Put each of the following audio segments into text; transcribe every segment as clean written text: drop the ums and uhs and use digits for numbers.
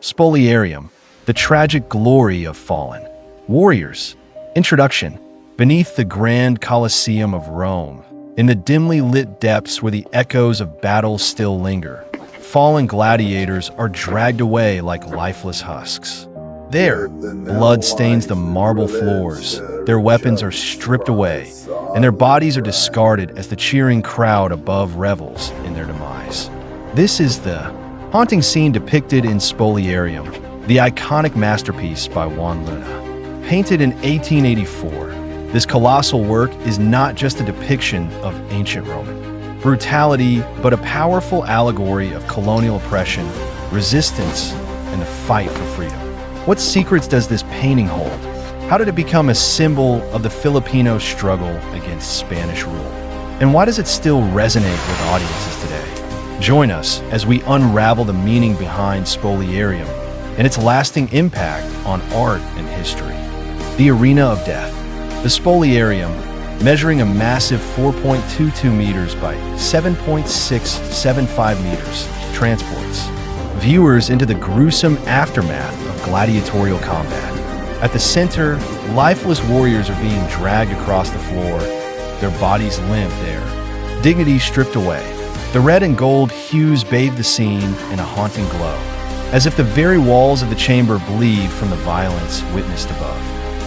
Spoliarium, the tragic glory of fallen warriors. Introduction. Beneath the grand Colosseum of Rome, in the dimly lit depths where the echoes of battles still linger, fallen gladiators are dragged away like lifeless husks. There, blood stains the marble floors, their weapons are stripped away, and their bodies are discarded as the cheering crowd above revels in their demise. This is the haunting scene depicted in Spoliarium, the iconic masterpiece by Juan Luna. Painted in 1884, this colossal work is not just a depiction of ancient Roman brutality, but a powerful allegory of colonial oppression, resistance, and the fight for freedom. What secrets does this painting hold? How did it become a symbol of the Filipino struggle against Spanish rule? And why does it still resonate with audiences today? Join us as we unravel the meaning behind Spoliarium and its lasting impact on art and history. The Arena of Death. The Spoliarium, measuring a massive 4.22 meters by 7.675 meters, transports viewers into the gruesome aftermath of gladiatorial combat. At the center, lifeless warriors are being dragged across the floor, their bodies limp there, dignity stripped away. The red and gold hues bathe the scene in a haunting glow, as if the very walls of the chamber bleed from the violence witnessed above.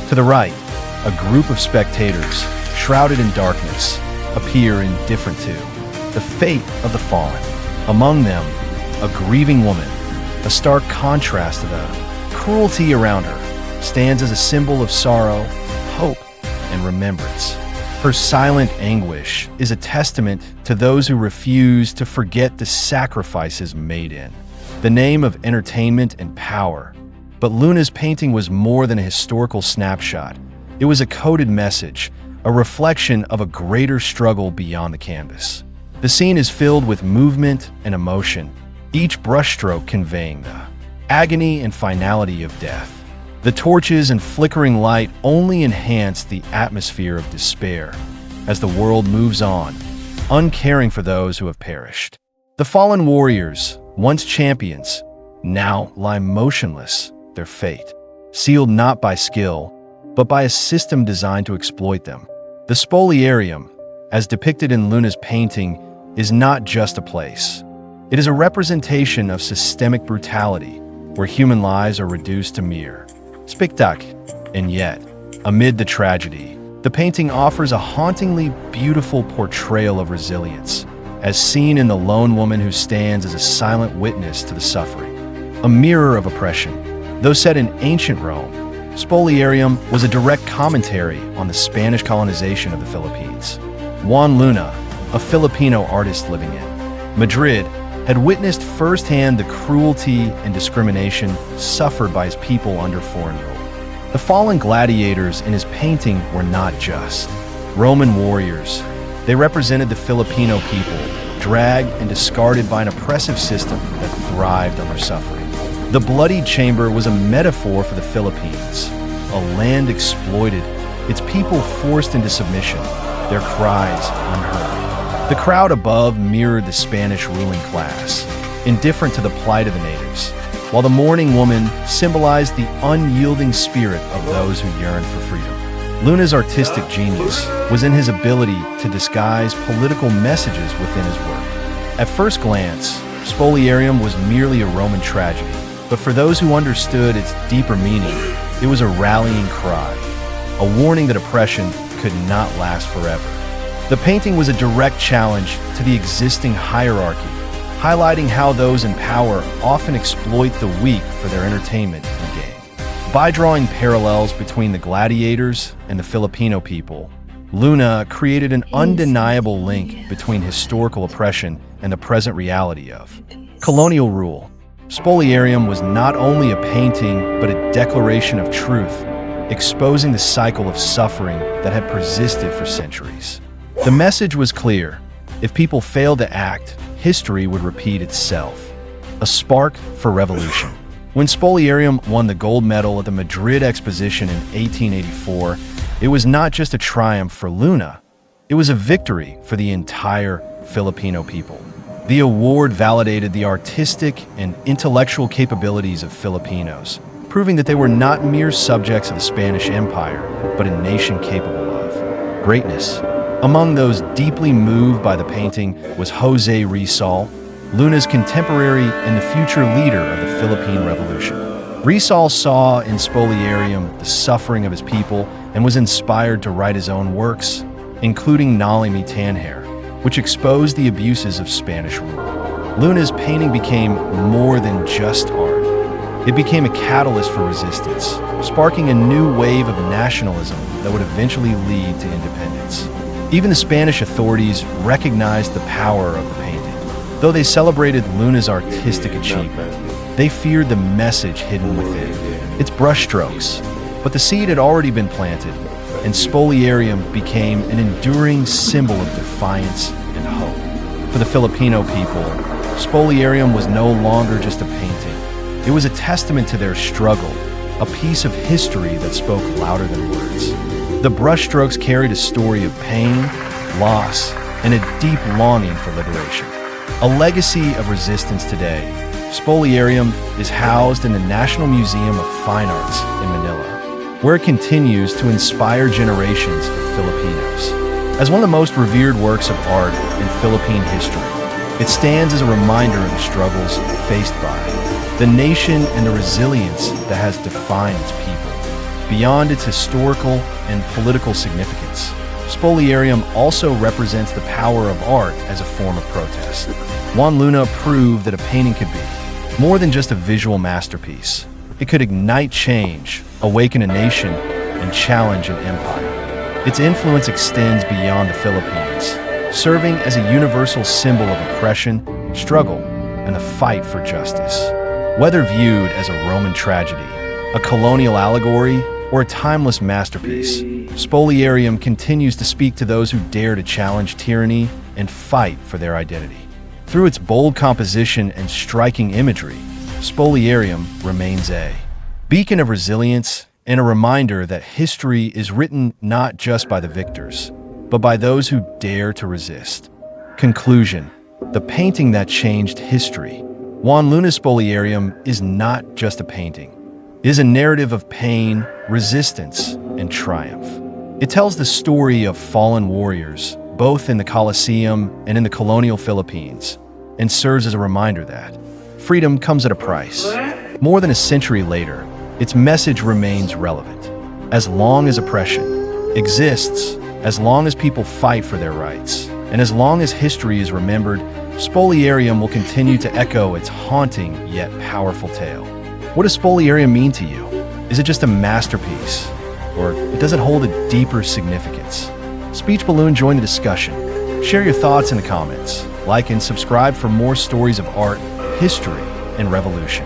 To the right, a group of spectators, shrouded in darkness, appear indifferent to the fate of the fallen. Among them, a grieving woman, a stark contrast to the cruelty around her, stands as a symbol of sorrow, hope, and remembrance. Her silent anguish is a testament to those who refuse to forget the sacrifices made in the name of entertainment and power. But Luna's painting was more than a historical snapshot. It was a coded message, a reflection of a greater struggle beyond the canvas. The scene is filled with movement and emotion, each brushstroke conveying the agony and finality of death. The torches and flickering light only enhance the atmosphere of despair as the world moves on, uncaring for those who have perished. The fallen warriors, once champions, now lie motionless, their fate, sealed not by skill, but by a system designed to exploit them. The Spoliarium, as depicted in Luna's painting, is not just a place. It is a representation of systemic brutality, where human lives are reduced to mere spectacle. And yet, amid the tragedy, the painting offers a hauntingly beautiful portrayal of resilience, as seen in the lone woman who stands as a silent witness to the suffering, a mirror of oppression. Though set in ancient Rome, Spoliarium was a direct commentary on the Spanish colonization of the Philippines. Juan Luna, a Filipino artist living in Madrid, had witnessed firsthand the cruelty and discrimination suffered by his people under foreign rule. The fallen gladiators in his painting were not just Roman warriors. They represented the Filipino people, dragged and discarded by an oppressive system that thrived on their suffering. The bloodied chamber was a metaphor for the Philippines, a land exploited, its people forced into submission, their cries unheard. The crowd above mirrored the Spanish ruling class, indifferent to the plight of the natives, while the mourning woman symbolized the unyielding spirit of those who yearned for freedom. Luna's artistic genius was in his ability to disguise political messages within his work. At first glance, Spoliarium was merely a Roman tragedy, but for those who understood its deeper meaning, it was a rallying cry, a warning that oppression could not last forever. The painting was a direct challenge to the existing hierarchy, highlighting how those in power often exploit the weak for their entertainment and gain. By drawing parallels between the gladiators and the Filipino people, Luna created an undeniable link between historical oppression and the present reality of colonial rule. Spoliarium was not only a painting, but a declaration of truth, exposing the cycle of suffering that had persisted for centuries. The message was clear: if people failed to act, history would repeat itself. A spark for revolution. When Spoliarium won the gold medal at the Madrid Exposition in 1884, it was not just a triumph for Luna, it was a victory for the entire Filipino people. The award validated the artistic and intellectual capabilities of Filipinos, proving that they were not mere subjects of the Spanish Empire, but a nation capable of greatness. Among those deeply moved by the painting was Jose Rizal, Luna's contemporary and the future leader of the Philippine Revolution. Rizal saw in Spoliarium the suffering of his people and was inspired to write his own works, including Nali Mi Tanhair, which exposed the abuses of Spanish rule. Luna's painting became more than just art. It became a catalyst for resistance, sparking a new wave of nationalism that would eventually lead to independence. Even the Spanish authorities recognized the power of the painting. Though they celebrated Luna's artistic achievement, they feared the message hidden within, its brushstrokes. But the seed had already been planted, and Spoliarium became an enduring symbol of defiance and hope. For the Filipino people, Spoliarium was no longer just a painting. It was a testament to their struggle, a piece of history that spoke louder than words. The brushstrokes carried a story of pain, loss, and a deep longing for liberation. A legacy of resistance today, Spoliarium is housed in the National Museum of Fine Arts in Manila, where it continues to inspire generations of Filipinos. As one of the most revered works of art in Philippine history, it stands as a reminder of the struggles faced by the nation and the resilience that has defined its people. Beyond its historical and political significance, Spoliarium also represents the power of art as a form of protest. Juan Luna proved that a painting could be more than just a visual masterpiece. It could ignite change, awaken a nation, and challenge an empire. Its influence extends beyond the Philippines, serving as a universal symbol of oppression, struggle, and the fight for justice. Whether viewed as a Roman tragedy, a colonial allegory, or a timeless masterpiece, Spoliarium continues to speak to those who dare to challenge tyranny and fight for their identity. Through its bold composition and striking imagery, Spoliarium remains a beacon of resilience and a reminder that history is written not just by the victors, but by those who dare to resist. Conclusion: the painting that changed history. Juan Luna Spoliarium is not just a painting. It is a narrative of pain, resistance, and triumph. It tells the story of fallen warriors, both in the Colosseum and in the colonial Philippines, and serves as a reminder that freedom comes at a price. More than a century later, its message remains relevant. As long as oppression exists, as long as people fight for their rights, and as long as history is remembered, Spoliarium will continue to echo its haunting yet powerful tale. What does Spoliarium mean to you? Is it just a masterpiece, or does it hold a deeper significance? Speech Balloon, join the discussion. Share your thoughts in the comments. Like and subscribe for more stories of art, history, and revolution.